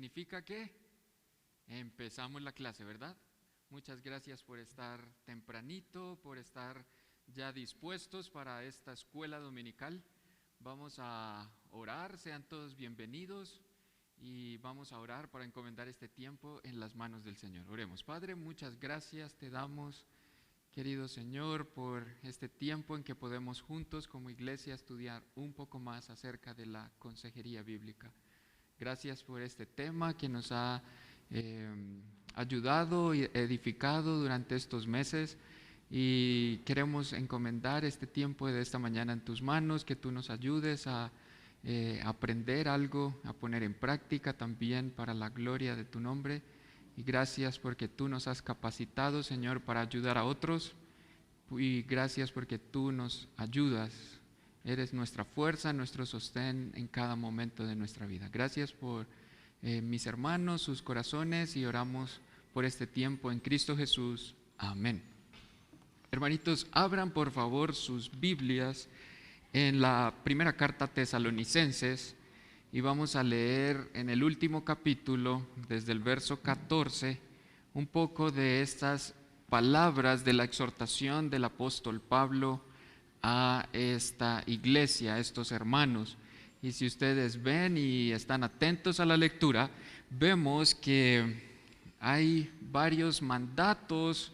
significa que empezamos la clase, ¿verdad? Muchas gracias por estar tempranito, por estar ya dispuestos para esta escuela dominical. Vamos a orar, sean todos bienvenidos y vamos a orar para encomendar este tiempo en las manos del Señor. Oremos. Padre, muchas gracias te damos, querido Señor, por este tiempo en que podemos juntos como iglesia estudiar un poco más acerca de la consejería bíblica. Gracias por este tema que nos ha ayudado y edificado durante estos meses, y queremos encomendar este tiempo de esta mañana en tus manos, que tú nos ayudes a aprender algo, a poner en práctica también para la gloria de tu nombre. Y gracias porque tú nos has capacitado, Señor, para ayudar a otros, y gracias porque tú nos ayudas. Eres nuestra fuerza, nuestro sostén en cada momento de nuestra vida. Gracias por mis hermanos, sus corazones, y oramos por este tiempo en Cristo Jesús. Amén. Hermanitos, abran por favor sus Biblias en la primera carta a Tesalonicenses y vamos a leer en el último capítulo, desde el verso 14, un poco de estas palabras de la exhortación del apóstol Pablo a esta iglesia, a estos hermanos. Y si ustedes ven y están atentos a la lectura, vemos que hay varios mandatos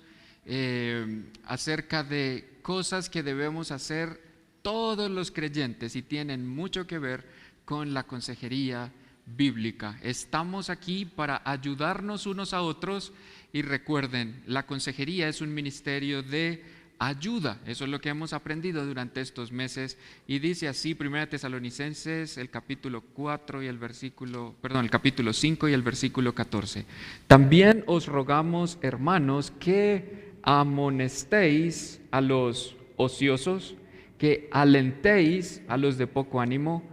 acerca de cosas que debemos hacer todos los creyentes y tienen mucho que ver con la consejería bíblica. Estamos aquí para ayudarnos unos a otros, y recuerden, la consejería es un ministerio de ayuda. Eso es lo que hemos aprendido durante estos meses, y dice así 1 Tesalonicenses, el capítulo 5 y el versículo 14. También os rogamos, hermanos, que amonestéis a los ociosos, que alentéis a los de poco ánimo,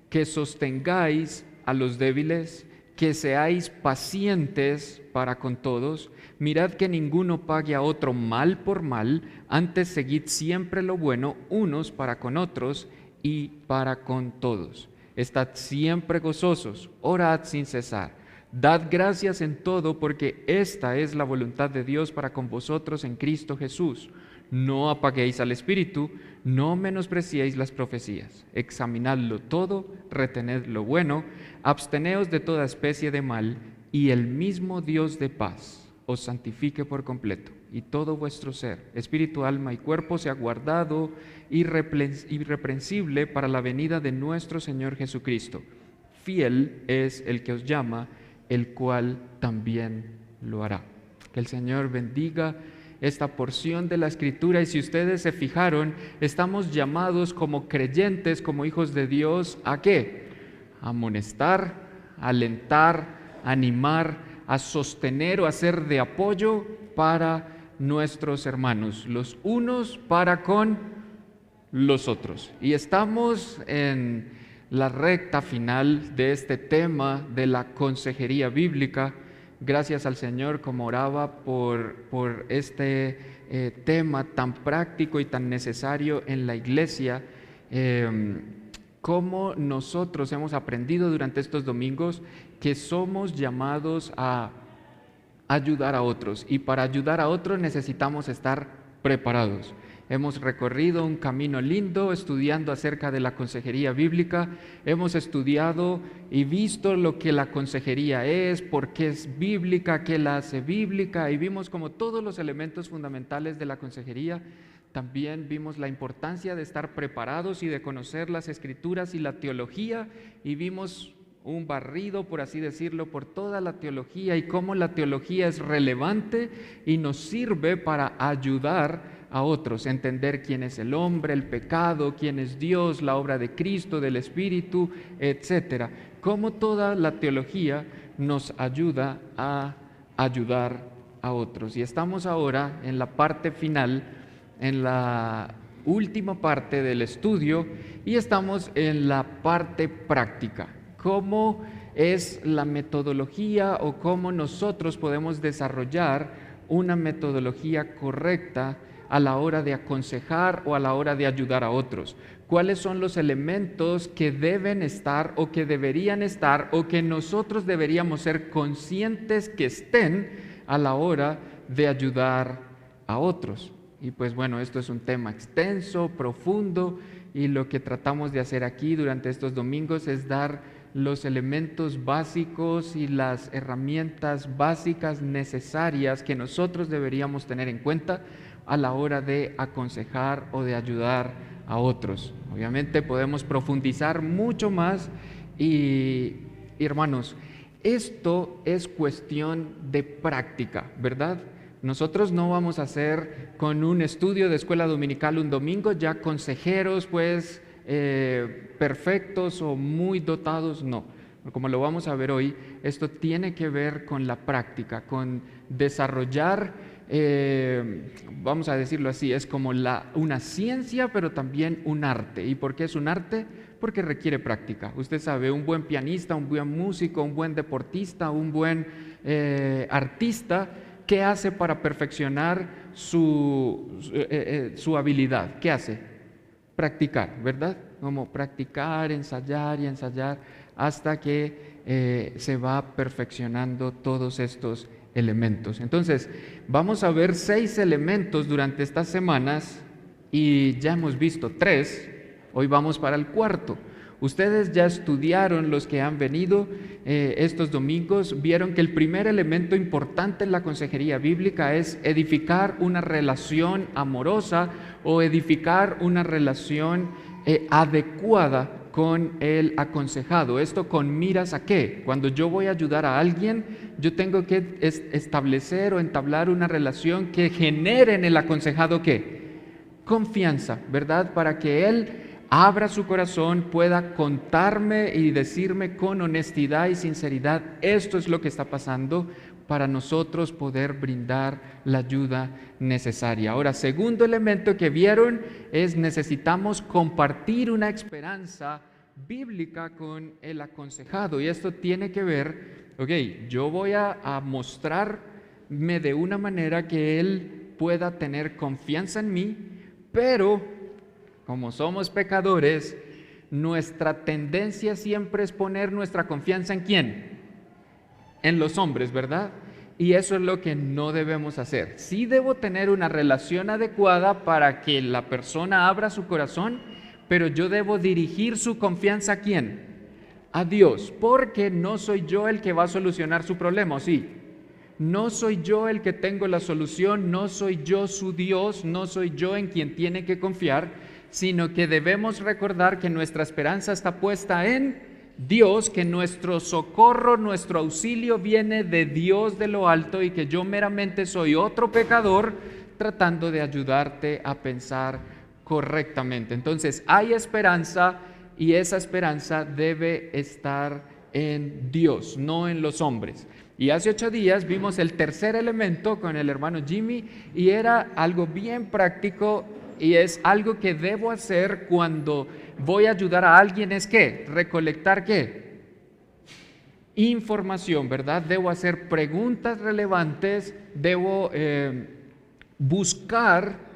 que sostengáis a los débiles, que seáis pacientes para con todos. Mirad que ninguno pague a otro mal por mal, antes seguid siempre lo bueno unos para con otros y para con todos. Estad siempre gozosos, orad sin cesar. Dad gracias en todo, porque esta es la voluntad de Dios para con vosotros en Cristo Jesús. No apaguéis al Espíritu, no menospreciéis las profecías. Examinadlo todo, retened lo bueno, absteneos de toda especie de mal, y el mismo Dios de paz os santifique por completo, y todo vuestro ser, espíritu, alma y cuerpo, sea guardado irreprensible para la venida de nuestro Señor Jesucristo. Fiel es el que os llama, el cual también lo hará. Que el Señor bendiga esta porción de la Escritura. Y si ustedes se fijaron, estamos llamados como creyentes, como hijos de Dios, ¿a qué? A amonestar, alentar, animar, a sostener o a ser de apoyo para nuestros hermanos, los unos para con los otros. Y estamos en la recta final de este tema de la consejería bíblica. Gracias al Señor, como oraba por este tema tan práctico y tan necesario en la iglesia. Cómo nosotros hemos aprendido durante estos domingos que somos llamados a ayudar a otros, y para ayudar a otros necesitamos estar preparados. Hemos recorrido un camino lindo estudiando acerca de la consejería bíblica. Hemos estudiado y visto lo que la consejería es, por qué es bíblica, qué la hace bíblica, y vimos como todos los elementos fundamentales de la consejería. También vimos la importancia de estar preparados y de conocer las Escrituras y la teología, y vimos un barrido, por así decirlo, por toda la teología y cómo la teología es relevante y nos sirve para ayudar a otros, entender quién es el hombre, el pecado, quién es Dios, la obra de Cristo, del Espíritu, etcétera. Cómo toda la teología nos ayuda a ayudar a otros. Y estamos ahora en la parte final, en la última parte del estudio, y estamos en la parte práctica. ¿Cómo es la metodología o cómo nosotros podemos desarrollar una metodología correcta a la hora de aconsejar o a la hora de ayudar a otros? ¿Cuáles son los elementos que deben estar o que deberían estar o que nosotros deberíamos ser conscientes que estén a la hora de ayudar a otros? Y pues bueno, esto es un tema extenso, profundo, y lo que tratamos de hacer aquí durante estos domingos es dar los elementos básicos y las herramientas básicas necesarias que nosotros deberíamos tener en cuenta a la hora de aconsejar o de ayudar a otros. Obviamente podemos profundizar mucho más y hermanos, esto es cuestión de práctica, ¿verdad? Nosotros no vamos a hacer con un estudio de escuela dominical un domingo ya consejeros pues perfectos o muy dotados, no. Como lo vamos a ver hoy, esto tiene que ver con la práctica, con desarrollar, vamos a decirlo así, es como una ciencia pero también un arte. ¿Y por qué es un arte? Porque requiere práctica. Usted sabe, un buen pianista, un buen músico, un buen deportista, un buen artista, ¿qué hace para perfeccionar su habilidad? ¿Qué hace? Practicar, ¿verdad? Como practicar, ensayar y ensayar hasta que se va perfeccionando todos estos elementos. Entonces, vamos a ver 6 elementos durante estas semanas y ya hemos visto 3, hoy vamos para el 4. Ustedes ya estudiaron, los que han venido estos domingos, vieron que el primer elemento importante en la consejería bíblica es edificar una relación amorosa o edificar una relación adecuada con el aconsejado. ¿Esto con miras a qué? Cuando yo voy a ayudar a alguien, yo tengo que establecer o entablar una relación que genere en el aconsejado ¿qué? Confianza, ¿verdad? Para que él abra su corazón, pueda contarme y decirme con honestidad y sinceridad, esto es lo que está pasando, para nosotros poder brindar la ayuda necesaria. Ahora, segundo elemento que vieron es necesitamos compartir una esperanza bíblica con el aconsejado, y esto tiene que ver, yo voy a mostrarme de una manera que él pueda tener confianza en mí, pero como somos pecadores, nuestra tendencia siempre es poner nuestra confianza ¿en quién? En los hombres, ¿verdad? Y eso es lo que no debemos hacer. Sí debo tener una relación adecuada para que la persona abra su corazón, pero yo debo dirigir su confianza ¿a quién? A Dios, porque no soy yo el que va a solucionar su problema, ¿o sí? No soy yo el que tengo la solución, no soy yo su Dios, no soy yo en quien tiene que confiar, sino que debemos recordar que nuestra esperanza está puesta en Dios, que nuestro socorro, nuestro auxilio viene de Dios de lo alto y que yo meramente soy otro pecador tratando de ayudarte a pensar correctamente. Entonces hay esperanza y esa esperanza debe estar en Dios, no en los hombres. Y hace 8 días vimos el tercer elemento con el hermano Jimmy y era algo bien práctico y es algo que debo hacer cuando voy a ayudar a alguien, es ¿qué? Recolectar ¿qué? Información, ¿verdad? Debo hacer preguntas relevantes, debo buscar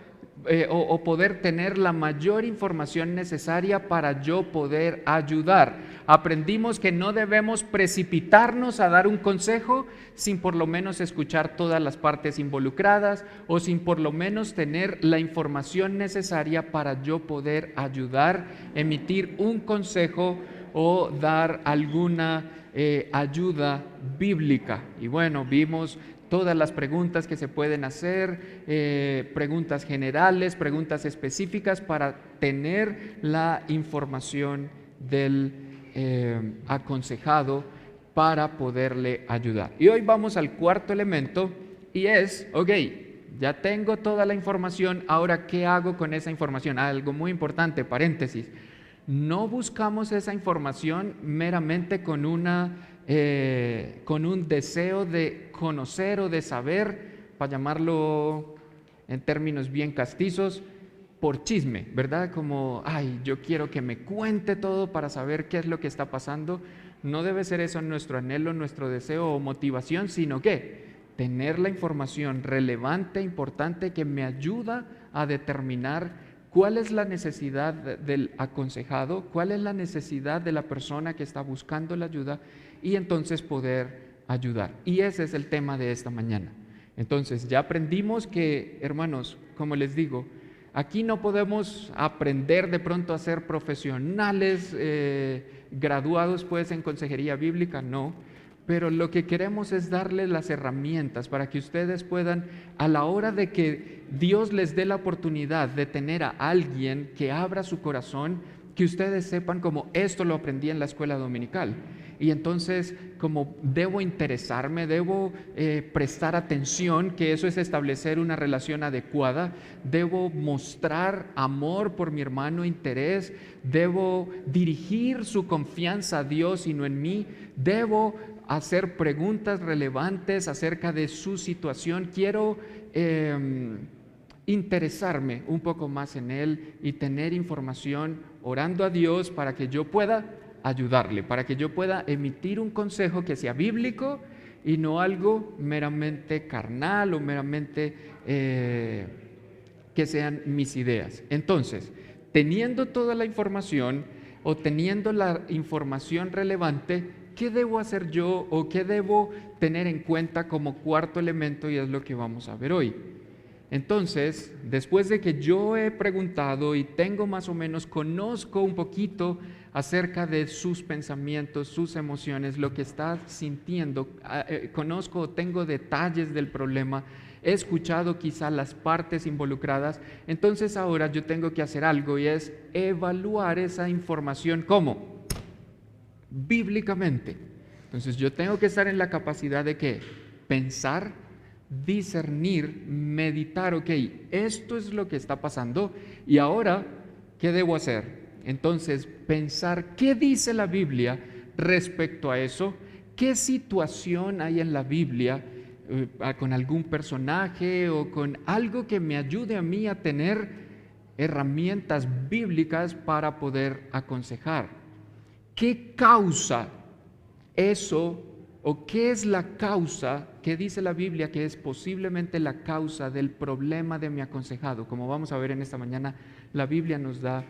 o poder tener la mayor información necesaria para yo poder ayudar. Aprendimos que no debemos precipitarnos a dar un consejo sin por lo menos escuchar todas las partes involucradas o sin por lo menos tener la información necesaria para yo poder ayudar, emitir un consejo o dar alguna ayuda bíblica. Y bueno, vimos todas las preguntas que se pueden hacer, preguntas generales, preguntas específicas para tener la información del aconsejado para poderle ayudar. Y hoy vamos al cuarto elemento y es, ya tengo toda la información, ahora ¿qué hago con esa información? Algo muy importante, paréntesis, no buscamos esa información meramente con un deseo de conocer o de saber, para llamarlo en términos bien castizos, por chisme, ¿verdad? Como, yo quiero que me cuente todo para saber qué es lo que está pasando. No debe ser eso nuestro anhelo, nuestro deseo o motivación, sino que tener la información relevante, importante, que me ayuda a determinar cuál es la necesidad del aconsejado, cuál es la necesidad de la persona que está buscando la ayuda y entonces poder ayudar. Y ese es el tema de esta mañana. Entonces ya aprendimos que, hermanos, como les digo, aquí no podemos aprender de pronto a ser profesionales, graduados pues en consejería bíblica, no. Pero lo que queremos es darles las herramientas para que ustedes puedan, a la hora de que Dios les dé la oportunidad de tener a alguien que abra su corazón, que ustedes sepan como esto lo aprendí en la escuela dominical. Y entonces, como debo interesarme, debo prestar atención, que eso es establecer una relación adecuada, debo mostrar amor por mi hermano, interés, debo dirigir su confianza a Dios y no en mí, debo hacer preguntas relevantes acerca de su situación, quiero interesarme un poco más en él y tener información orando a Dios para que yo pueda ayudarle, para que yo pueda emitir un consejo que sea bíblico y no algo meramente carnal o meramente que sean mis ideas. Entonces, teniendo toda la información o teniendo la información relevante, ¿qué debo hacer yo o qué debo tener en cuenta como cuarto elemento? Y es lo que vamos a ver hoy. Entonces, después de que yo he preguntado y tengo más o menos, conozco un poquito acerca de sus pensamientos, sus emociones, lo que está sintiendo, conozco, tengo detalles del problema, he escuchado quizá las partes involucradas, entonces ahora yo tengo que hacer algo y es evaluar esa información. ¿Cómo? Bíblicamente. Entonces yo tengo que estar en la capacidad de ¿qué? Pensar, discernir, meditar, ok, esto es lo que está pasando y ahora, ¿qué debo hacer? Entonces, pensar qué dice la Biblia respecto a eso, qué situación hay en la Biblia con algún personaje o con algo que me ayude a mí a tener herramientas bíblicas para poder aconsejar. ¿Qué causa eso o qué es la causa que dice la Biblia que es posiblemente la causa del problema de mi aconsejado? Como vamos a ver en esta mañana, la Biblia nos da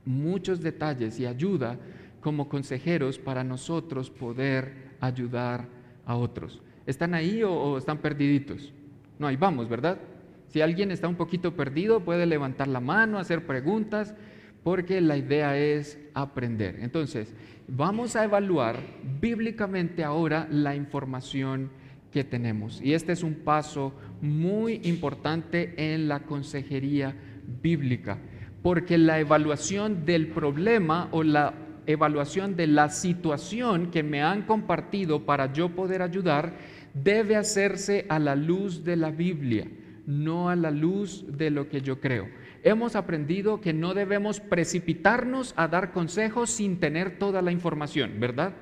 muchos detalles y ayuda como consejeros para nosotros poder ayudar a otros. ¿Están ahí o están perdiditos? No, ahí vamos, ¿verdad? Si alguien está un poquito perdido, puede levantar la mano, hacer preguntas, porque la idea es aprender. Entonces, vamos a evaluar bíblicamente ahora la información que tenemos. Y este es un paso muy importante en la consejería bíblica, porque la evaluación del problema o la evaluación de la situación que me han compartido para yo poder ayudar debe hacerse a la luz de la Biblia, no a la luz de lo que yo creo. Hemos aprendido que no debemos precipitarnos a dar consejos sin tener toda la información, ¿verdad?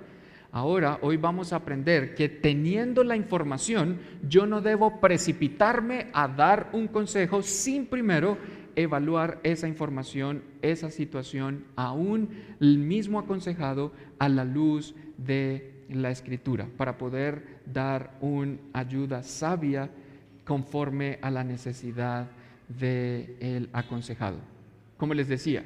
Ahora, hoy vamos a aprender que teniendo la información, yo no debo precipitarme a dar un consejo sin primero evaluar esa información, esa situación, aún el mismo aconsejado a la luz de la Escritura, para poder dar una ayuda sabia conforme a la necesidad del aconsejado. Como les decía,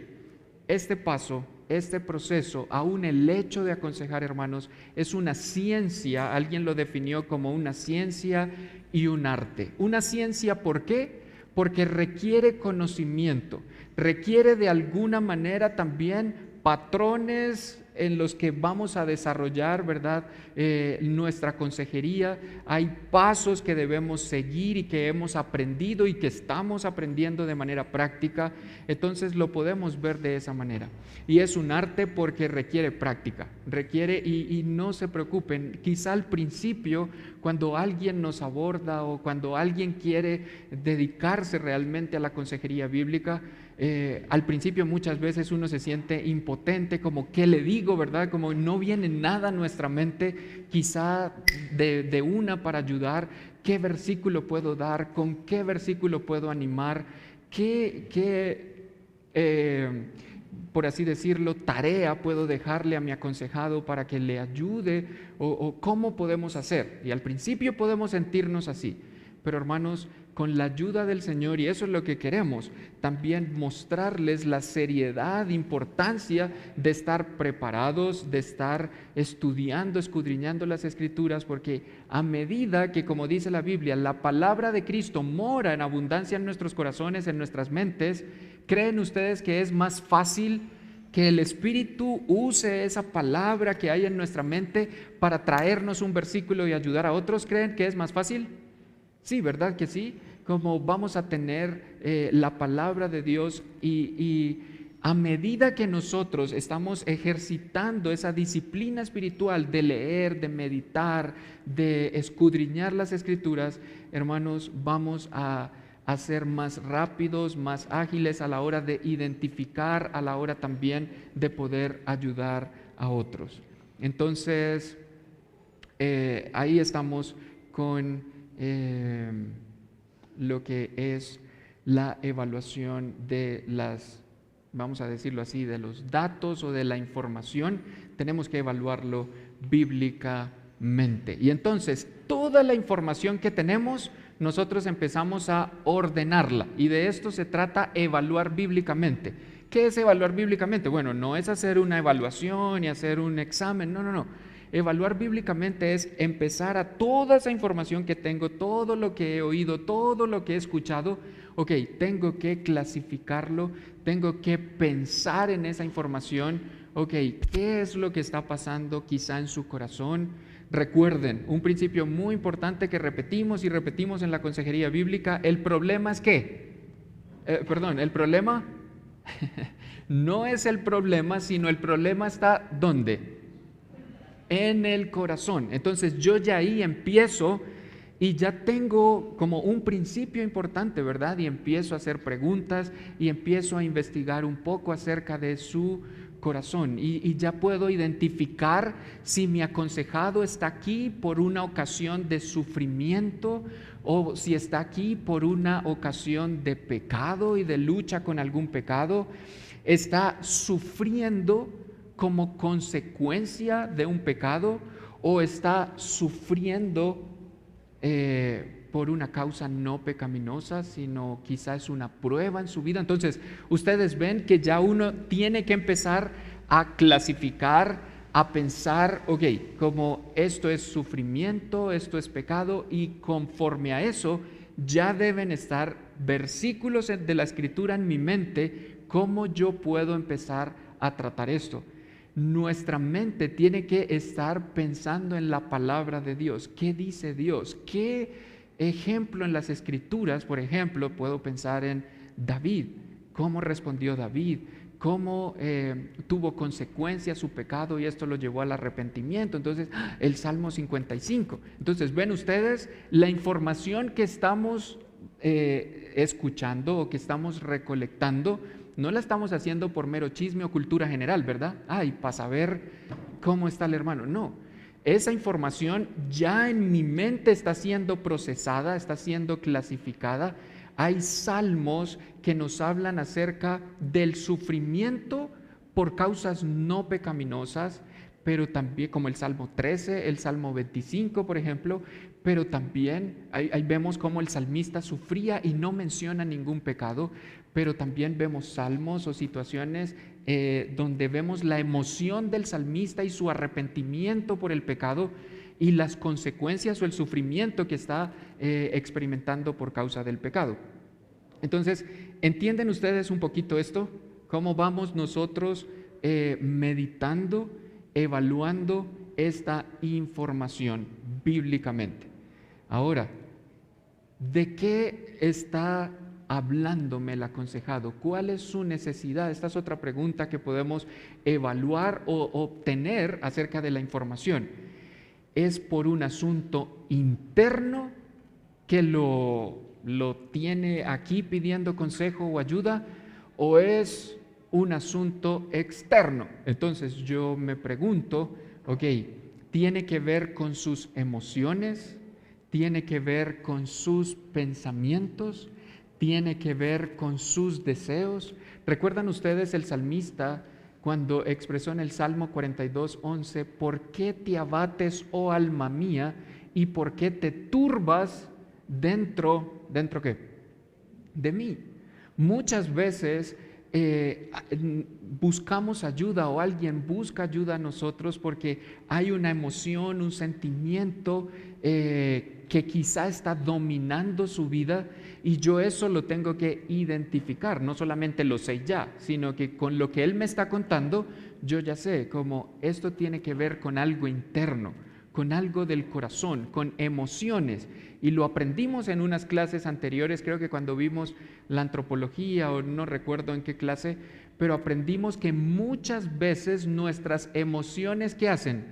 este paso, este proceso, aún el hecho de aconsejar, hermanos, es una ciencia. Alguien lo definió como una ciencia y un arte. Una ciencia, ¿por qué? Porque requiere conocimiento, requiere de alguna manera también patrones en los que vamos a desarrollar, ¿verdad? Nuestra consejería. Hay pasos que debemos seguir y que hemos aprendido y que estamos aprendiendo de manera práctica. Entonces lo podemos ver de esa manera. Y es un arte porque requiere práctica, requiere, y no se preocupen, quizá al principio, cuando alguien nos aborda o cuando alguien quiere dedicarse realmente a la consejería bíblica, al principio muchas veces uno se siente impotente, como ¿qué le digo, verdad? Como no viene nada a nuestra mente, quizá de una para ayudar. ¿Qué versículo puedo dar? ¿Con qué versículo puedo animar? ¿Qué por así decirlo, tarea puedo dejarle a mi aconsejado para que le ayude? ¿O cómo podemos hacer? Y al principio podemos sentirnos así, pero hermanos, con la ayuda del Señor, y eso es lo que queremos, también mostrarles la seriedad, importancia de estar preparados, de estar estudiando, escudriñando las Escrituras, porque a medida que, como dice la Biblia, la palabra de Cristo mora en abundancia en nuestros corazones, en nuestras mentes, ¿creen ustedes que es más fácil que el Espíritu use esa palabra que hay en nuestra mente para traernos un versículo y ayudar a otros? ¿Creen que es más fácil? Sí, ¿verdad que sí? Como vamos a tener la palabra de Dios y a medida que nosotros estamos ejercitando esa disciplina espiritual de leer, de meditar, de escudriñar las Escrituras, hermanos, vamos a ser más rápidos, más ágiles a la hora de identificar, a la hora también de poder ayudar a otros. Entonces, ahí estamos con lo que es la evaluación de las, vamos a decirlo así, de los datos o de la información. Tenemos que evaluarlo bíblicamente. Y entonces, toda la información que tenemos, nosotros empezamos a ordenarla. Y de esto se trata evaluar bíblicamente. ¿Qué es evaluar bíblicamente? Bueno, no es hacer una evaluación y hacer un examen, no. Evaluar bíblicamente es empezar a toda esa información que tengo, todo lo que he oído, todo lo que he escuchado, ok, tengo que clasificarlo, tengo que pensar en esa información, ok, ¿qué es lo que está pasando quizá en su corazón? Recuerden, un principio muy importante que repetimos y repetimos en la consejería bíblica, el problema es ¿qué? El problema no es el problema, sino el problema está ¿dónde? En el corazón. Entonces yo ya ahí empiezo y ya tengo como un principio importante, ¿verdad? Y empiezo a hacer preguntas y empiezo a investigar un poco acerca de su corazón y ya puedo identificar si mi aconsejado está aquí por una ocasión de sufrimiento o si está aquí por una ocasión de pecado y de lucha con algún pecado, está sufriendo como consecuencia de un pecado o está sufriendo por una causa no pecaminosa, sino quizás es una prueba en su vida. Entonces, ustedes ven que ya uno tiene que empezar a clasificar, a pensar, ok, como esto es sufrimiento, esto es pecado, y conforme a eso ya deben estar versículos de la Escritura en mi mente, cómo yo puedo empezar a tratar esto. Nuestra mente tiene que estar pensando en la palabra de Dios. ¿Qué dice Dios? ¿Qué ejemplo en las Escrituras? Por ejemplo, puedo pensar en David. ¿Cómo respondió David? ¿Cómo tuvo consecuencias su pecado y esto lo llevó al arrepentimiento? Entonces, el Salmo 55. Entonces, ven ustedes la información que estamos escuchando o que estamos recolectando. No la estamos haciendo por mero chisme o cultura general, ¿verdad? Ay, para saber cómo está el hermano. No, esa información ya en mi mente está siendo procesada, está siendo clasificada. Hay salmos que nos hablan acerca del sufrimiento por causas no pecaminosas, pero también como el Salmo 13, el Salmo 25, por ejemplo, pero también ahí vemos cómo el salmista sufría y no menciona ningún pecado, pero también vemos salmos o situaciones donde vemos la emoción del salmista y su arrepentimiento por el pecado y las consecuencias o el sufrimiento que está experimentando por causa del pecado. Entonces, ¿entienden ustedes un poquito esto? ¿Cómo vamos nosotros meditando, evaluando esta información bíblicamente? Ahora, ¿de qué está hablándome el aconsejado? ¿Cuál es su necesidad? Esta es otra pregunta que podemos evaluar o obtener acerca de la información. ¿Es por un asunto interno que lo tiene aquí pidiendo consejo o ayuda? ¿O es un asunto externo? Entonces yo me pregunto, ok, ¿tiene que ver con sus emociones? ¿Tiene que ver con sus pensamientos? tiene que ver con sus deseos. ¿Recuerdan ustedes el salmista cuando expresó en el Salmo 42:11, ¿por qué te abates, oh alma mía, y por qué te turbas dentro qué? De mí? Muchas veces buscamos ayuda o alguien busca ayuda a nosotros porque hay una emoción, un sentimiento que quizá está dominando su vida, y yo eso lo tengo que identificar. No solamente lo sé ya, sino que con lo que él me está contando, yo ya sé como esto tiene que ver con algo interno, con algo del corazón, con emociones. Y lo aprendimos en unas clases anteriores, creo que cuando vimos la antropología, o no recuerdo en qué clase, pero aprendimos que muchas veces nuestras emociones, ¿qué hacen?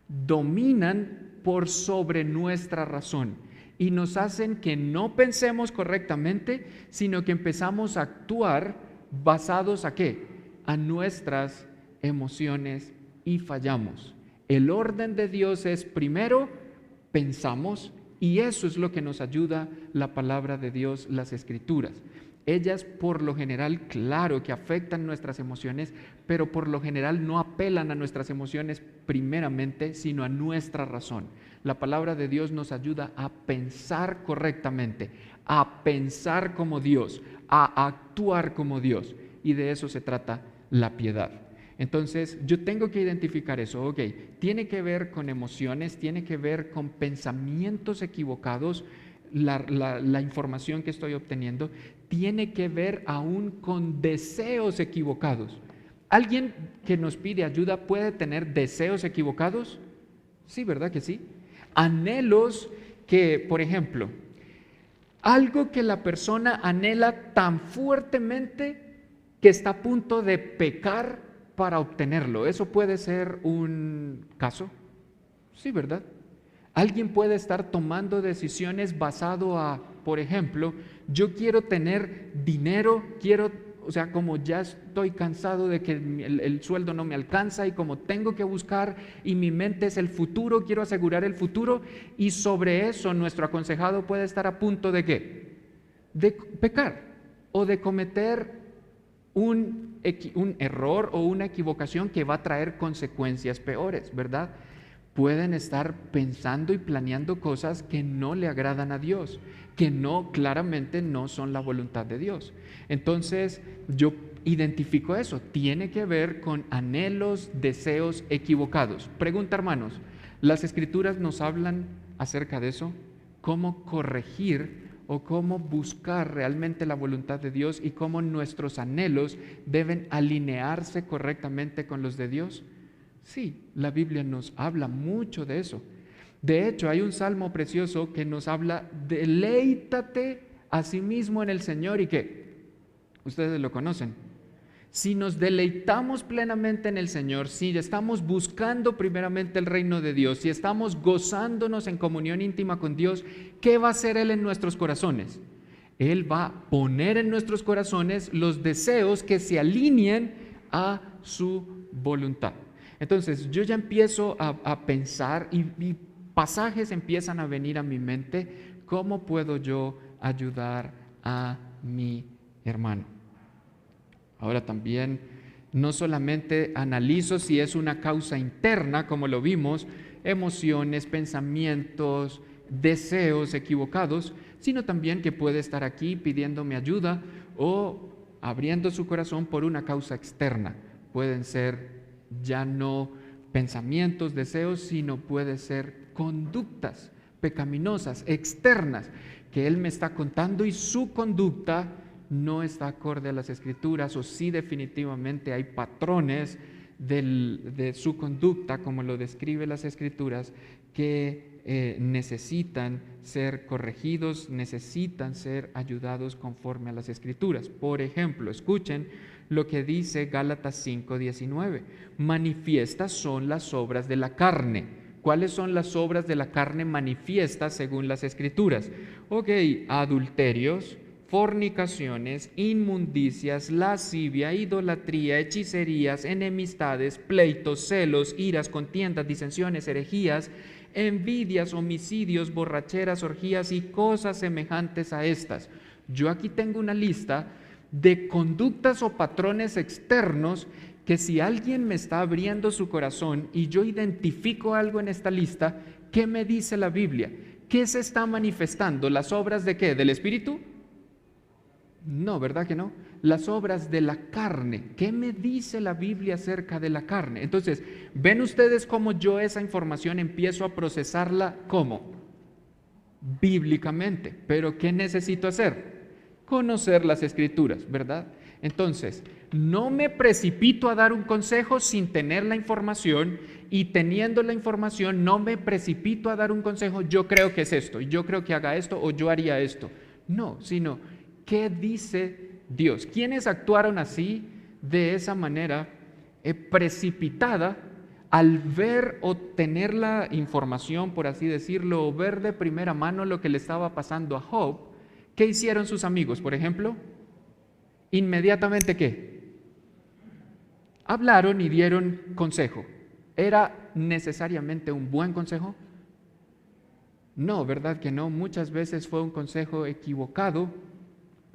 Dominan por sobre nuestra razón y nos hacen que no pensemos correctamente, sino que empezamos a actuar basados ¿a qué? A nuestras emociones, y fallamos. El orden de Dios es primero pensamos, y eso es lo que nos ayuda la palabra de Dios, las Escrituras. Ellas por lo general, claro que afectan nuestras emociones, pero por lo general no apelan a nuestras emociones primeramente, sino a nuestra razón. La palabra de Dios nos ayuda a pensar correctamente, a pensar como Dios, a actuar como Dios, y de eso se trata la piedad. Entonces, yo tengo que identificar eso, ok, tiene que ver con emociones, tiene que ver con pensamientos equivocados, la información que estoy obteniendo, tiene que ver aún con deseos equivocados. ¿Alguien que nos pide ayuda puede tener deseos equivocados? Sí, ¿verdad que sí? Anhelos que, por ejemplo, algo que la persona anhela tan fuertemente que está a punto de pecar para obtenerlo. ¿Eso puede ser un caso? Sí, ¿verdad? Alguien puede estar tomando decisiones basado a, por ejemplo, yo quiero tener dinero, como ya estoy cansado de que el sueldo no me alcanza y como tengo que buscar y mi mente es el futuro, quiero asegurar el futuro, y sobre eso nuestro aconsejado puede estar a punto de ¿qué? De pecar o de cometer un error o una equivocación que va a traer consecuencias peores, ¿verdad? Pueden estar pensando y planeando cosas que no le agradan a Dios, que claramente no son la voluntad de Dios. Entonces, yo identifico eso, tiene que ver con anhelos, deseos equivocados. Pregunta, hermanos, ¿las Escrituras nos hablan acerca de eso? ¿Cómo corregir o cómo buscar realmente la voluntad de Dios y cómo nuestros anhelos deben alinearse correctamente con los de Dios? Sí, la Biblia nos habla mucho de eso. De hecho, hay un salmo precioso que nos habla, deleítate a sí mismo en el Señor, y que ustedes lo conocen. Si nos deleitamos plenamente en el Señor, si estamos buscando primeramente el reino de Dios, si estamos gozándonos en comunión íntima con Dios, ¿qué va a hacer Él en nuestros corazones? Él va a poner en nuestros corazones los deseos que se alineen a su voluntad. Entonces, yo ya empiezo a pensar y pasajes empiezan a venir a mi mente. ¿Cómo puedo yo ayudar a mi hermano? Ahora también, no solamente analizo si es una causa interna, como lo vimos, emociones, pensamientos, deseos equivocados, sino también que puede estar aquí pidiéndome ayuda o abriendo su corazón por una causa externa. Pueden ser ya no pensamientos, deseos, sino puede ser conductas pecaminosas, externas, que él me está contando y su conducta no está acorde a las Escrituras, o sí definitivamente hay patrones de su conducta, como lo describe las Escrituras, que necesitan ser corregidos, necesitan ser ayudados conforme a las Escrituras. Por ejemplo, escuchen lo que dice Gálatas 5:19. Manifiestas son las obras de la carne. ¿Cuáles son las obras de la carne manifiestas según las Escrituras? Ok, adulterios, fornicaciones, inmundicias, lascivia, idolatría, hechicerías, enemistades, pleitos, celos, iras, contiendas, disensiones, herejías, envidias, homicidios, borracheras, orgías y cosas semejantes a estas, Yo aquí tengo una lista de conductas o patrones externos que si alguien me está abriendo su corazón y yo identifico algo en esta lista, ¿qué me dice la Biblia? ¿Qué se está manifestando? ¿Las obras de qué? ¿Del Espíritu? No, ¿verdad que no? Las obras de la carne. ¿Qué me dice la Biblia acerca de la carne? Entonces, ¿ven ustedes cómo yo esa información empiezo a procesarla? ¿Cómo? Bíblicamente. ¿Pero qué necesito hacer? Conocer las Escrituras, ¿verdad? Entonces, no me precipito a dar un consejo sin tener la información, y teniendo la información no me precipito a dar un consejo, yo creo que es esto, yo creo que haga esto o yo haría esto. No, sino, ¿qué dice Dios? ¿Quiénes actuaron así, de esa manera precipitada, al ver o tener la información, por así decirlo, o ver de primera mano lo que le estaba pasando a Job? ¿Qué hicieron sus amigos, por ejemplo? Inmediatamente, ¿qué? Hablaron y dieron consejo. ¿Era necesariamente un buen consejo? No, ¿verdad que no? Muchas veces fue un consejo equivocado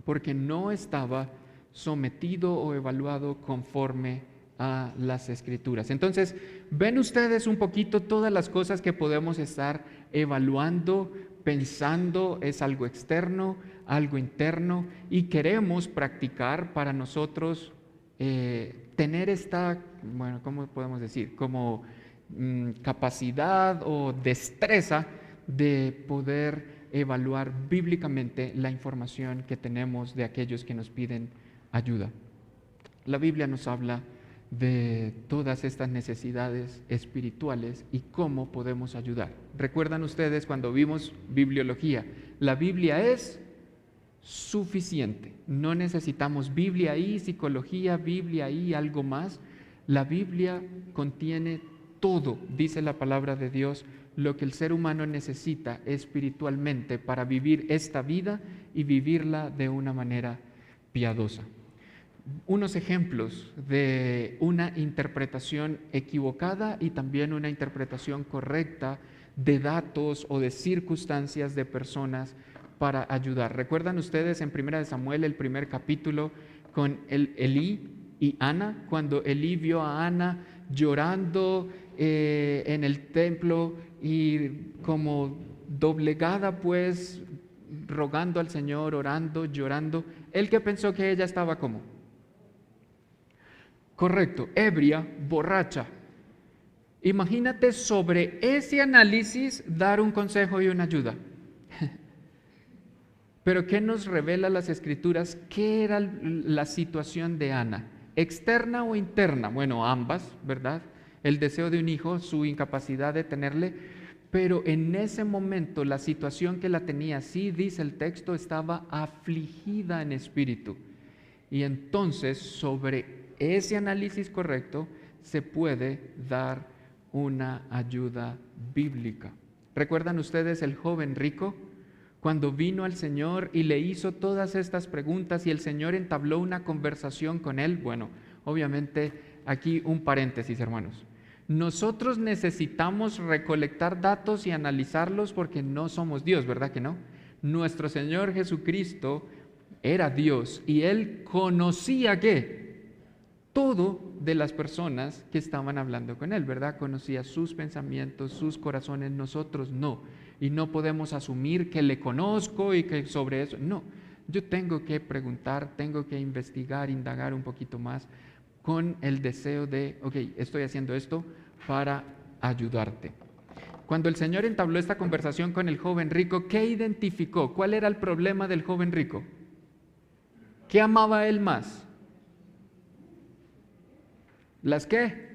porque no estaba sometido o evaluado conforme a las Escrituras. Entonces, ven ustedes un poquito todas las cosas que podemos estar evaluando, pensando, es algo externo, algo interno, y queremos practicar para nosotros tener esta, bueno, ¿cómo podemos decir? Como capacidad o destreza de poder evaluar bíblicamente la información que tenemos de aquellos que nos piden ayuda. La Biblia nos habla de todas estas necesidades espirituales y cómo podemos ayudar. ¿Recuerdan ustedes cuando vimos bibliología? La Biblia es suficiente. No necesitamos Biblia ahí, psicología, Biblia ahí, algo más. La Biblia contiene todo, dice la palabra de Dios, lo que el ser humano necesita espiritualmente para vivir esta vida y vivirla de una manera piadosa. Unos ejemplos de una interpretación equivocada y también una interpretación correcta de datos o de circunstancias de personas para ayudar. ¿Recuerdan ustedes en 1 Samuel, el primer capítulo, con Elí y Ana? Cuando Elí vio a Ana llorando en el templo y como doblegada, pues, rogando al Señor, orando, llorando, ¿él qué pensó? Que ella estaba como? Correcto, ebria, borracha. Imagínate sobre ese análisis dar un consejo y una ayuda. Pero ¿qué nos revela las Escrituras? ¿Qué era la situación de Ana? ¿Externa o interna? Bueno, ambas, ¿verdad? El deseo de un hijo, su incapacidad de tenerle, pero en ese momento la situación que la tenía, sí dice el texto, estaba afligida en espíritu. Y entonces sobre ese análisis correcto se puede dar una ayuda bíblica. ¿Recuerdan ustedes el joven rico? Cuando vino al Señor y le hizo todas estas preguntas y el Señor entabló una conversación con él. Bueno, obviamente aquí un paréntesis, hermanos. Nosotros necesitamos recolectar datos y analizarlos porque no somos Dios, ¿verdad que no? Nuestro Señor Jesucristo era Dios y Él conocía ¿qué? Todo de las personas que estaban hablando con Él, ¿verdad? Conocía sus pensamientos, sus corazones, nosotros no. Y no podemos asumir que le conozco y que sobre eso, no. Yo tengo que preguntar, tengo que investigar, indagar un poquito más con el deseo de, ok, estoy haciendo esto para ayudarte. Cuando el Señor entabló esta conversación con el joven rico, ¿qué identificó? ¿Cuál era el problema del joven rico? ¿Qué amaba él más? ¿Las qué?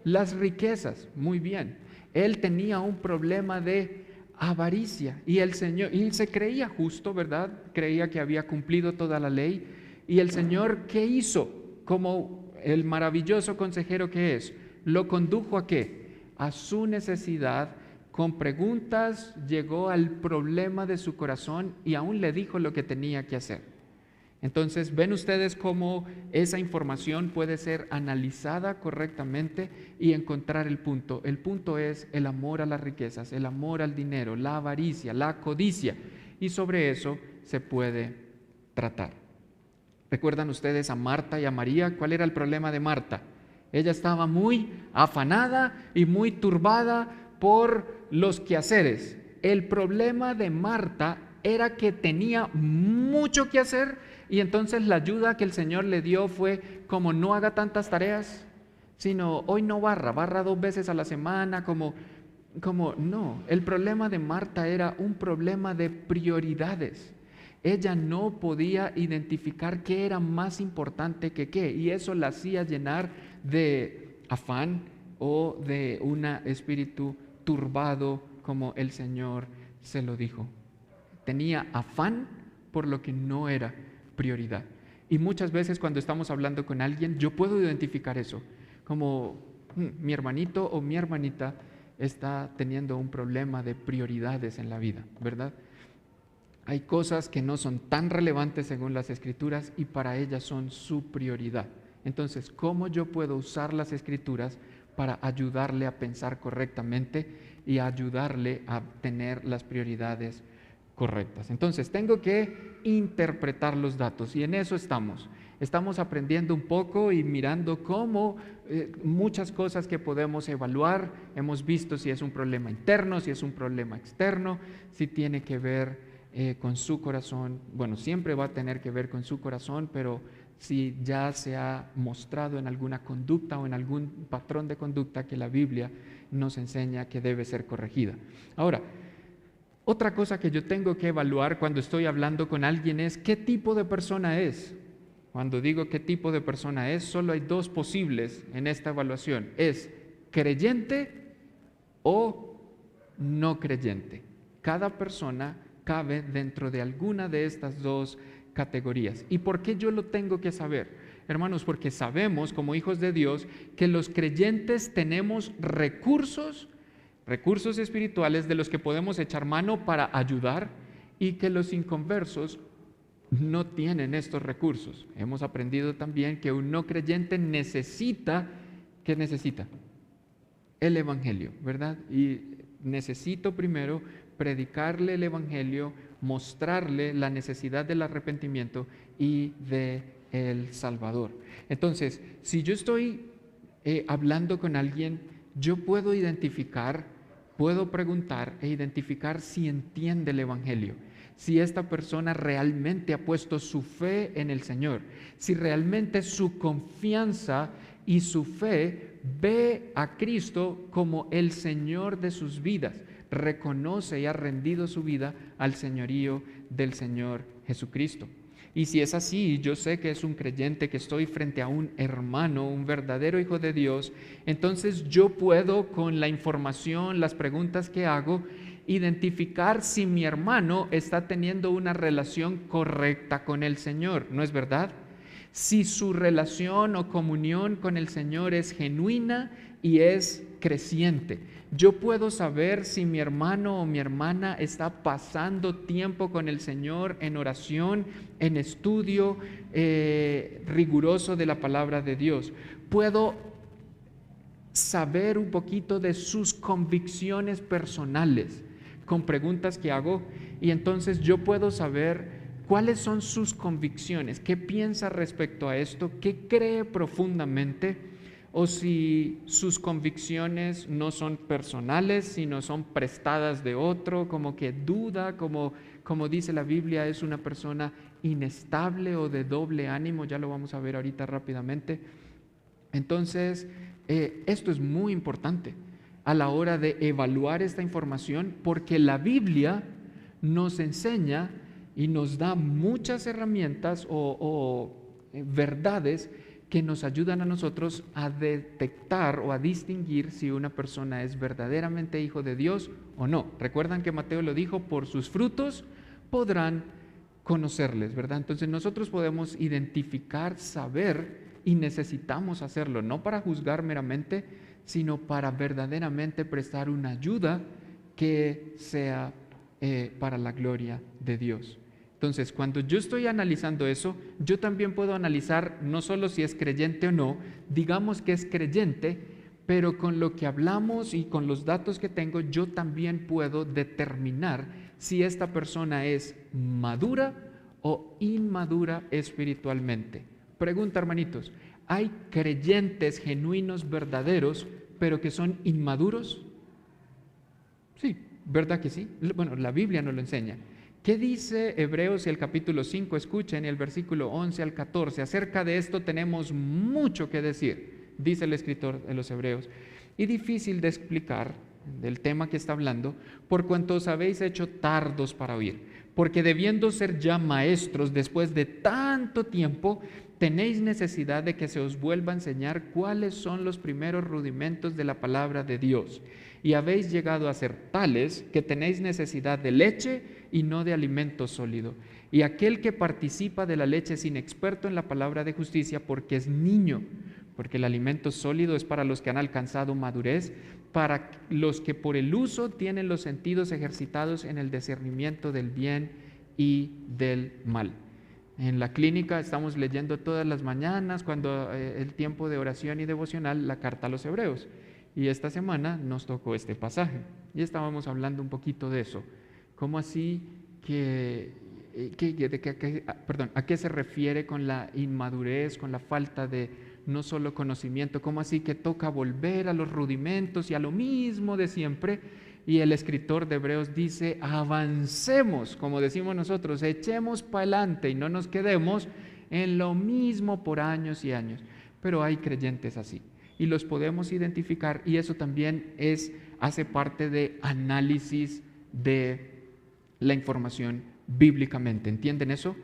Las riquezas. Muy bien. Él tenía un problema de avaricia y el Señor, y se creía justo, ¿verdad? Creía que había cumplido toda la ley. Y el Señor, ¿qué hizo? Como el maravilloso consejero que es, lo condujo ¿a qué? A su necesidad. Con preguntas llegó al problema de su corazón y aún le dijo lo que tenía que hacer. Entonces, ven ustedes cómo esa información puede ser analizada correctamente y encontrar el punto. El punto es el amor a las riquezas, el amor al dinero, la avaricia, la codicia. Y sobre eso se puede tratar. ¿Recuerdan ustedes a Marta y a María? ¿Cuál era el problema de Marta? Ella estaba muy afanada y muy turbada por los quehaceres. El problema de Marta era que tenía mucho que hacer y entonces la ayuda que el Señor le dio fue como no haga tantas tareas, sino hoy no barra 2 veces a la semana, como no. El problema de Marta era un problema de prioridades. Ella no podía identificar qué era más importante que qué, y eso la hacía llenar de afán o de un espíritu turbado, como el Señor se lo dijo. Tenía afán por lo que no era prioridad. Y muchas veces cuando estamos hablando con alguien, yo puedo identificar eso, como mi hermanito o mi hermanita está teniendo un problema de prioridades en la vida, ¿verdad? Hay cosas que no son tan relevantes según las Escrituras y para ellas son su prioridad. Entonces, ¿cómo yo puedo usar las Escrituras para ayudarle a pensar correctamente y ayudarle a tener las prioridades correctas? Entonces, tengo que interpretar los datos y en eso estamos. Estamos aprendiendo un poco y mirando cómo muchas cosas que podemos evaluar. Hemos visto si es un problema interno, si es un problema externo, si tiene que ver con su corazón. Bueno, siempre va a tener que ver con su corazón, pero si ya se ha mostrado en alguna conducta o en algún patrón de conducta que la Biblia nos enseña que debe ser corregida. Ahora, otra cosa que yo tengo que evaluar cuando estoy hablando con alguien es qué tipo de persona es. Cuando digo qué tipo de persona es, solo hay 2 posibles en esta evaluación. Es creyente o no creyente. Cada persona cabe dentro de alguna de estas 2 categorías. ¿Y por qué yo lo tengo que saber? Hermanos, porque sabemos como hijos de Dios que los creyentes tenemos recursos espirituales de los que podemos echar mano para ayudar y que los inconversos no tienen estos recursos. Hemos aprendido también que un no creyente necesita, ¿qué necesita? El Evangelio, ¿verdad? Y necesito primero predicarle el Evangelio, mostrarle la necesidad del arrepentimiento y del Salvador. Entonces, si yo estoy hablando con alguien, yo puedo identificar, puedo preguntar e identificar si entiende el Evangelio, si esta persona realmente ha puesto su fe en el Señor, si realmente su confianza y su fe ve a Cristo como el Señor de sus vidas, reconoce y ha rendido su vida al señorío del Señor Jesucristo. Y si es así, yo sé que es un creyente, que estoy frente a un hermano, un verdadero hijo de Dios, entonces yo puedo, con la información, las preguntas que hago, identificar si mi hermano está teniendo una relación correcta con el Señor, ¿no es verdad? Si su relación o comunión con el Señor es genuina y es creciente. Yo puedo saber si mi hermano o mi hermana está pasando tiempo con el Señor en oración, en estudio riguroso de la palabra de Dios. Puedo saber un poquito de sus convicciones personales con preguntas que hago y entonces yo puedo saber cuáles son sus convicciones, qué piensa respecto a esto, qué cree profundamente, o si sus convicciones no son personales, sino son prestadas de otro, como que duda, como dice la Biblia, es una persona inestable o de doble ánimo, ya lo vamos a ver ahorita rápidamente. Entonces, esto es muy importante a la hora de evaluar esta información, porque la Biblia nos enseña y nos da muchas herramientas o verdades que nos ayudan a nosotros a detectar o a distinguir si una persona es verdaderamente hijo de Dios o no. Recuerdan que Mateo lo dijo, por sus frutos podrán conocerles, ¿verdad? Entonces nosotros podemos identificar, saber, y necesitamos hacerlo, no para juzgar meramente, sino para verdaderamente prestar una ayuda que sea para la gloria de Dios. Entonces, cuando yo estoy analizando eso, yo también puedo analizar no solo si es creyente o no, digamos que es creyente, pero con lo que hablamos y con los datos que tengo, yo también puedo determinar si esta persona es madura o inmadura espiritualmente. Pregunta, hermanitos, ¿hay creyentes genuinos, verdaderos, pero que son inmaduros? Sí, ¿verdad que sí? Bueno, la Biblia nos lo enseña. ¿Qué dice Hebreos el capítulo 5? Escuchen el versículo 11 al 14. Acerca de esto tenemos mucho que decir, dice el escritor de los Hebreos, y difícil de explicar del tema que está hablando, por cuanto os habéis hecho tardos para oír, porque debiendo ser ya maestros después de tanto tiempo, tenéis necesidad de que se os vuelva a enseñar cuáles son los primeros rudimentos de la palabra de Dios. Y habéis llegado a ser tales que tenéis necesidad de leche y no de alimento sólido. Y aquel que participa de la leche es inexperto en la palabra de justicia porque es niño, porque el alimento sólido es para los que han alcanzado madurez, para los que por el uso tienen los sentidos ejercitados en el discernimiento del bien y del mal. En la clínica estamos leyendo todas las mañanas, cuando el tiempo de oración y devocional, la carta a los Hebreos. Y esta semana nos tocó este pasaje y estábamos hablando un poquito de eso. ¿Cómo así a qué se refiere con la inmadurez, con la falta de no solo conocimiento? ¿Cómo así que toca volver a los rudimentos y a lo mismo de siempre? Y el escritor de Hebreos dice, avancemos, como decimos nosotros, echemos para adelante y no nos quedemos en lo mismo por años y años. Pero hay creyentes así y los podemos identificar, y eso también hace parte de análisis de la información bíblicamente. ¿Entienden eso?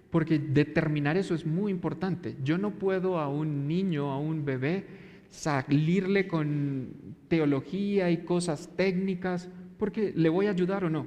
Porque determinar eso es muy importante. Yo no puedo a un niño, a un bebé, salirle con teología y cosas técnicas porque le voy a ayudar o no.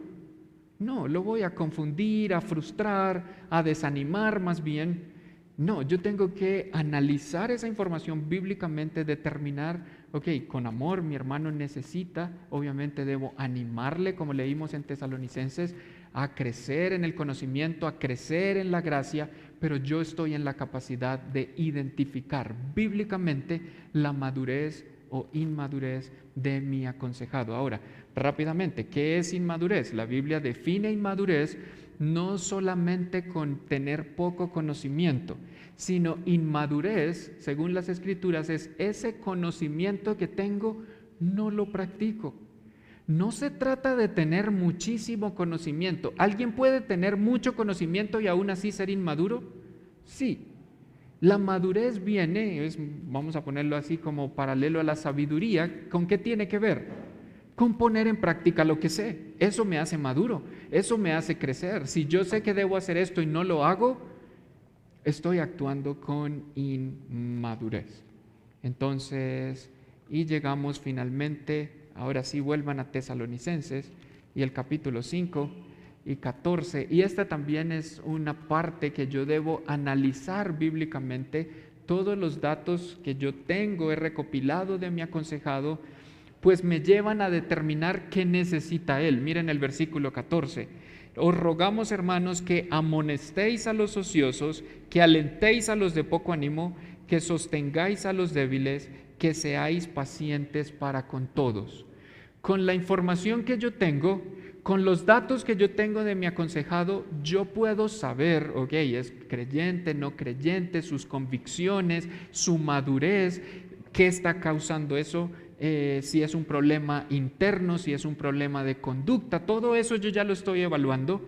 No, lo voy a confundir, a frustrar, a desanimar más bien. No, yo tengo que analizar esa información bíblicamente, determinar, ok, con amor mi hermano necesita, obviamente debo animarle, como leímos en Tesalonicenses, a crecer en el conocimiento, a crecer en la gracia, pero yo estoy en la capacidad de identificar bíblicamente la madurez o inmadurez de mi aconsejado. Ahora, rápidamente, ¿qué es inmadurez? La Biblia define inmadurez no solamente con tener poco conocimiento, sino inmadurez, según las Escrituras, es ese conocimiento que tengo, no lo practico. No se trata de tener muchísimo conocimiento. ¿Alguien puede tener mucho conocimiento y aún así ser inmaduro? Sí. La madurez viene, vamos a ponerlo así como paralelo a la sabiduría, ¿con qué tiene que ver? Con poner en práctica lo que sé. Eso me hace maduro, eso me hace crecer. Si yo sé que debo hacer esto y no lo hago, estoy actuando con inmadurez. Entonces, y llegamos finalmente, ahora sí vuelvan a Tesalonicenses y el capítulo 5 y 14, y esta también es una parte que yo debo analizar bíblicamente. Todos los datos que yo tengo, he recopilado de mi aconsejado, pues me llevan a determinar qué necesita él. Miren el versículo 14. Os rogamos, hermanos, que amonestéis a los ociosos, que alentéis a los de poco ánimo, que sostengáis a los débiles, que seáis pacientes para con todos. Con la información que yo tengo, con los datos que yo tengo de mi aconsejado, yo puedo saber, ok, es creyente, no creyente, sus convicciones, su madurez, qué está causando eso, si es un problema interno, si es un problema de conducta, todo eso yo ya lo estoy evaluando,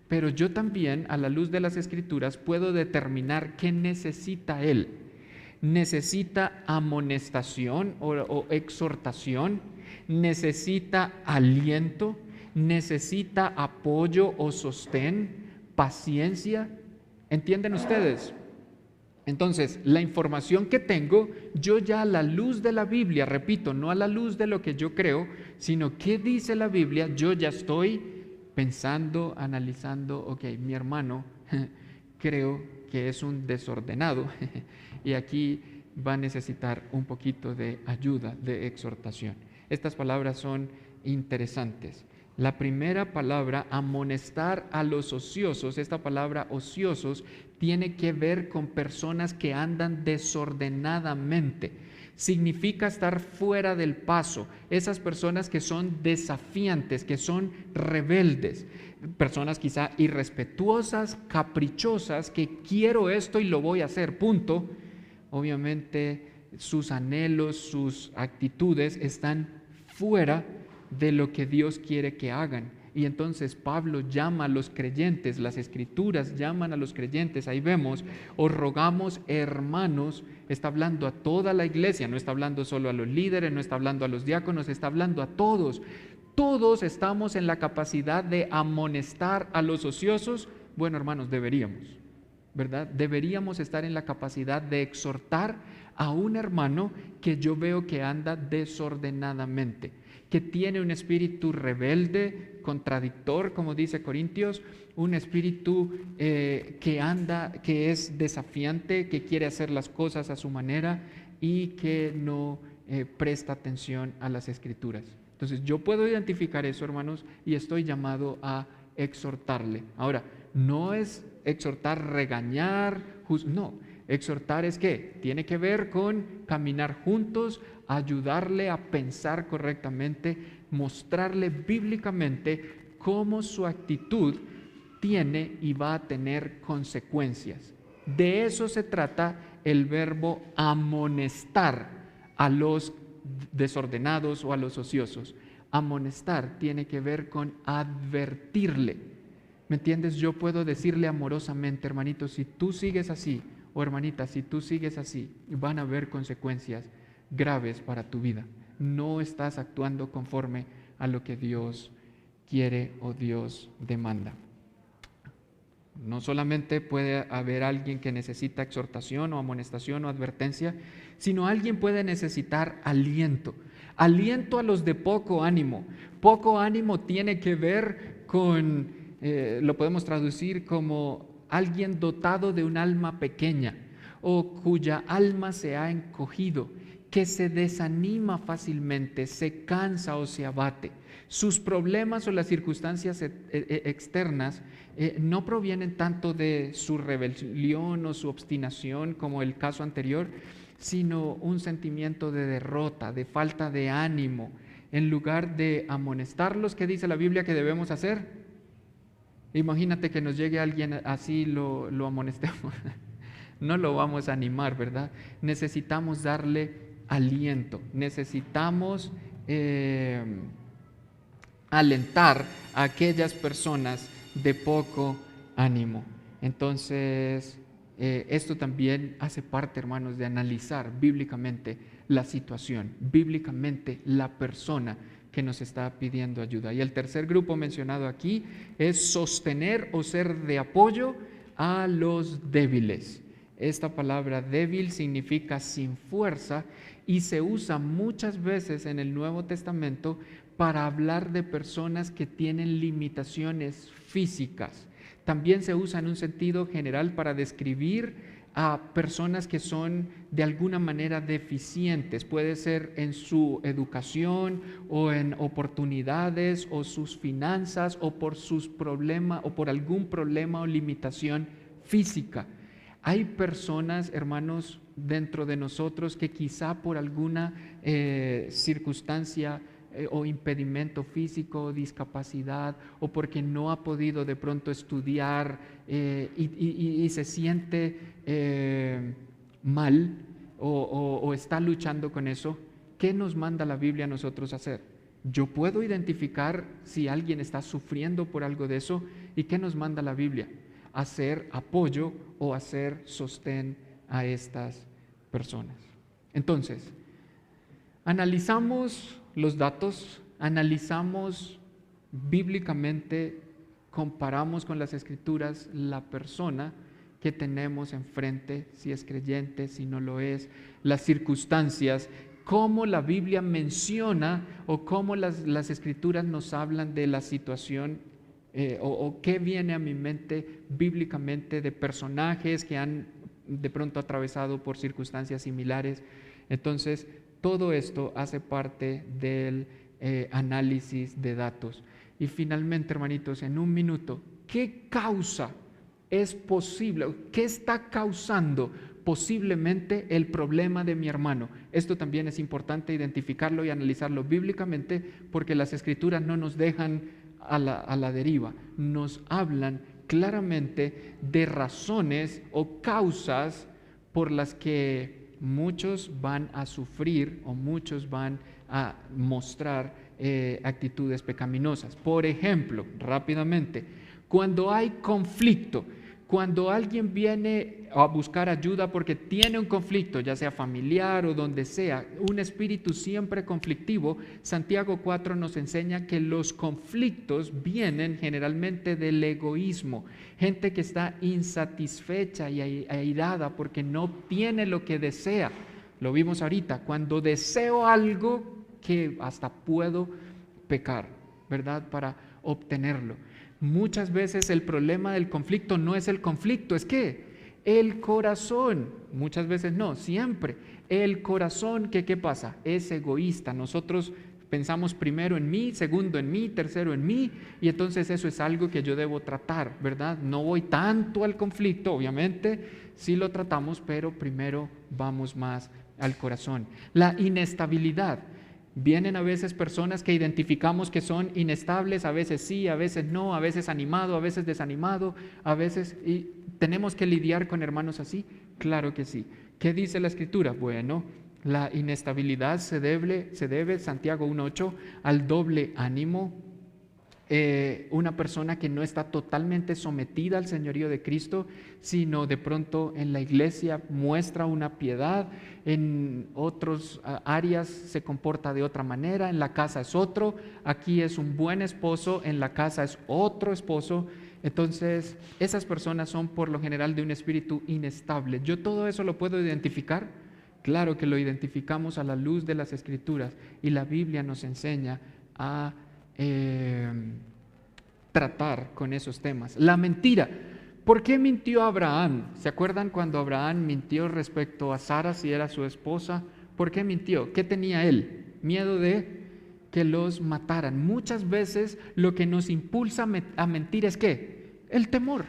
pero yo también, a la luz de las Escrituras, puedo determinar qué necesita él. Necesita amonestación o exhortación, necesita aliento, necesita apoyo o sostén, paciencia. ¿Entienden ustedes? Entonces, la información que tengo, yo ya a la luz de la Biblia, repito, no a la luz de lo que yo creo, sino qué dice la Biblia, yo ya estoy pensando, analizando, ok, mi hermano creo que es un desordenado y aquí va a necesitar un poquito de ayuda, de exhortación. Estas palabras son interesantes. La primera palabra, amonestar a los ociosos, esta palabra ociosos tiene que ver con personas que andan desordenadamente. significa estar fuera del paso. Esas personas que son desafiantes, que son rebeldes, personas quizá irrespetuosas, caprichosas, que quiero esto y lo voy a hacer, punto. Obviamente sus anhelos, sus actitudes están fuera de lo que Dios quiere que hagan. Y entonces Pablo llama a los creyentes, las Escrituras llaman a los creyentes, ahí vemos, os rogamos hermanos, está hablando a toda la iglesia, no está hablando solo a los líderes, no está hablando a los diáconos, está hablando a todos. Todos estamos en la capacidad de amonestar a los ociosos. Bueno, hermanos, deberíamos, ¿verdad? Deberíamos estar en la capacidad de exhortar a un hermano que yo veo que anda desordenadamente, que tiene un espíritu rebelde, contradictor, como dice Corintios, un espíritu que es desafiante, que quiere hacer las cosas a su manera y que no presta atención a las Escrituras. Entonces yo puedo identificar eso, hermanos, y estoy llamado a exhortarle. Ahora, no es exhortar, regañar, no. Exhortar es ¿qué? Tiene que ver con caminar juntos, ayudarle a pensar correctamente, mostrarle bíblicamente cómo su actitud tiene y va a tener consecuencias. De eso se trata el verbo amonestar a los desordenados o a los ociosos. Amonestar tiene que ver con advertirle. ¿Me entiendes? Yo puedo decirle amorosamente, hermanito, si tú sigues así, o hermanita, si tú sigues así, van a haber consecuencias graves para tu vida. No estás actuando conforme a lo que Dios quiere o Dios demanda. No solamente puede haber alguien que necesita exhortación o amonestación o advertencia, sino alguien puede necesitar aliento. Aliento a los de poco ánimo. Poco ánimo tiene que ver con, lo podemos traducir como alguien dotado de un alma pequeña o cuya alma se ha encogido, que se desanima fácilmente, se cansa o se abate. Sus problemas o las circunstancias externas no provienen tanto de su rebelión o su obstinación como el caso anterior, sino un sentimiento de derrota, de falta de ánimo. En lugar de amonestarlos, ¿qué dice la Biblia que debemos hacer? Imagínate que nos llegue alguien así, lo amonestemos. No lo vamos a animar, ¿verdad? Necesitamos darle aliento, necesitamos alentar a aquellas personas de poco ánimo. Entonces, esto también hace parte, hermanos, de analizar bíblicamente la situación, bíblicamente la persona que nos está pidiendo ayuda. Y el tercer grupo mencionado aquí es sostener o ser de apoyo a los débiles. Esta palabra débil significa sin fuerza y se usa muchas veces en el Nuevo Testamento para hablar de personas que tienen limitaciones físicas. También se usa en un sentido general para describir a personas que son de alguna manera deficientes, puede ser en su educación o en oportunidades o sus finanzas o por sus problemas o por algún problema o limitación física. Hay personas, hermanos, dentro de nosotros que quizá por alguna circunstancia o impedimento físico, discapacidad, o porque no ha podido de pronto estudiar y se siente mal o está luchando con eso, ¿qué nos manda la Biblia a nosotros hacer? Yo puedo identificar si alguien está sufriendo por algo de eso, ¿y qué nos manda la Biblia? Hacer apoyo o hacer sostén a estas personas. Entonces, analizamos los datos, analizamos bíblicamente, comparamos con las Escrituras la persona que tenemos enfrente, si es creyente, si no lo es, las circunstancias, cómo la Biblia menciona o cómo las Escrituras nos hablan de la situación o qué viene a mi mente bíblicamente de personajes que han de pronto atravesado por circunstancias similares. Entonces, todo esto hace parte del análisis de datos. Y finalmente, hermanitos, en un minuto, ¿qué causa es posible? ¿Qué está causando posiblemente el problema de mi hermano. Esto también es importante identificarlo y analizarlo bíblicamente, porque las Escrituras no nos dejan a la deriva, nos hablan claramente de razones o causas por las que muchos van a sufrir o muchos van a mostrar actitudes pecaminosas. Por ejemplo, rápidamente, cuando hay conflicto, cuando alguien viene a buscar ayuda porque tiene un conflicto, ya sea familiar o donde sea, un espíritu siempre conflictivo, Santiago 4 nos enseña que los conflictos vienen generalmente del egoísmo. Gente que está insatisfecha y airada porque no obtiene lo que desea. Lo vimos ahorita, cuando deseo algo que hasta puedo pecar, ¿verdad? Para obtenerlo. Muchas veces el problema del conflicto no es el conflicto, es que el corazón, muchas veces no, siempre, el corazón, ¿qué pasa? Es egoísta. Nosotros pensamos primero en mí, segundo en mí, tercero en mí, y entonces eso es algo que yo debo tratar, ¿verdad? No voy tanto al conflicto, obviamente, sí lo tratamos, pero primero vamos más al corazón. La inestabilidad. Vienen a veces personas que identificamos que son inestables, a veces sí, a veces no, a veces animado, a veces desanimado, a veces... ¿Y tenemos que lidiar con hermanos así? Claro que sí. ¿Qué dice la Escritura? Bueno, la inestabilidad se debe, Santiago 1:8, al doble ánimo. Una persona que no está totalmente sometida al señorío de Cristo, sino de pronto en la iglesia muestra una piedad, en otras áreas se comporta de otra manera, en la casa es otro, aquí es un buen esposo, en la casa es otro esposo. Entonces esas personas son por lo general de un espíritu inestable. ¿Yo todo eso lo puedo identificar? Claro que lo identificamos a la luz de las Escrituras, y la Biblia nos enseña a tratar con esos temas. La mentira. ¿Por qué mintió Abraham? ¿Se acuerdan cuando Abraham mintió respecto a Sara, si era su esposa? ¿Por qué mintió? ¿Qué tenía él? Miedo de que los mataran. Muchas veces lo que nos impulsa a mentir es ¿qué? El temor.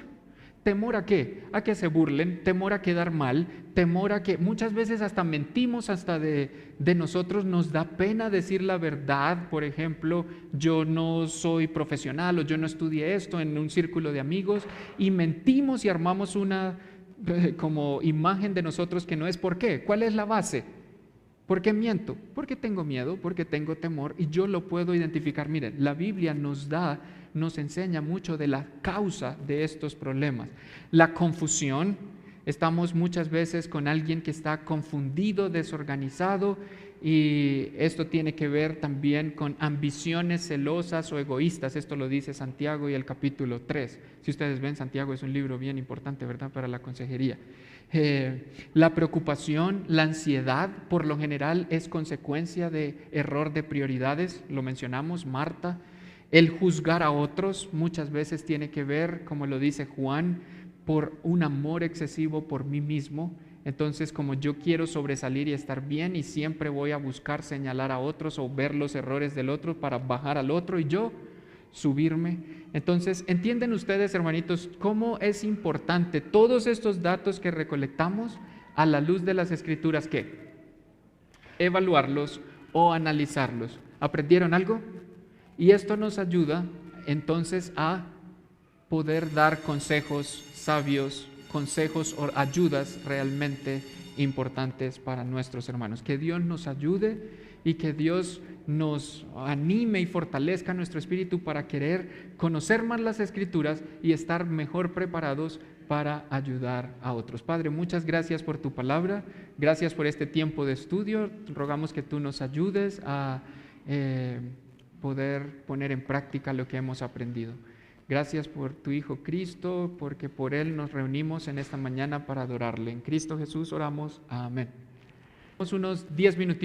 ¿Temor a qué? A que se burlen, temor a quedar mal, temor a que muchas veces hasta mentimos, hasta de nosotros nos da pena decir la verdad. Por ejemplo, yo no soy profesional o yo no estudié esto en un círculo de amigos, y mentimos y armamos una como imagen de nosotros que no es. ¿Por qué? ¿Cuál es la base? ¿Por qué miento? Porque tengo miedo, porque tengo temor, y yo lo puedo identificar. Miren, la Biblia nos enseña mucho de la causa de estos problemas. La confusión. Estamos muchas veces con alguien que está confundido, desorganizado, y esto tiene que ver también con ambiciones celosas o egoístas. Esto lo dice Santiago y el capítulo 3. Si ustedes ven, Santiago es un libro bien importante, ¿verdad?, para la consejería. La preocupación, la ansiedad, por lo general es consecuencia de error de prioridades, lo mencionamos, Marta. El juzgar a otros muchas veces tiene que ver, como lo dice Juan, por un amor excesivo por mí mismo. Entonces, como yo quiero sobresalir y estar bien, y siempre voy a buscar señalar a otros o ver los errores del otro para bajar al otro y yo subirme. Entonces, ¿entienden ustedes, hermanitos, cómo es importante todos estos datos que recolectamos a la luz de las Escrituras? ¿Qué? Evaluarlos o analizarlos. ¿Aprendieron algo? Y esto nos ayuda entonces a poder dar consejos sabios, consejos o ayudas realmente importantes para nuestros hermanos. Que Dios nos ayude y que Dios nos anime y fortalezca nuestro espíritu para querer conocer más las Escrituras y estar mejor preparados para ayudar a otros. Padre, muchas gracias por tu palabra, gracias por este tiempo de estudio. Rogamos que tú nos ayudes a poder poner en práctica lo que hemos aprendido. Gracias por tu Hijo Cristo, porque por Él nos reunimos en esta mañana para adorarle. En Cristo Jesús oramos. Amén. Unos 10 minutitos.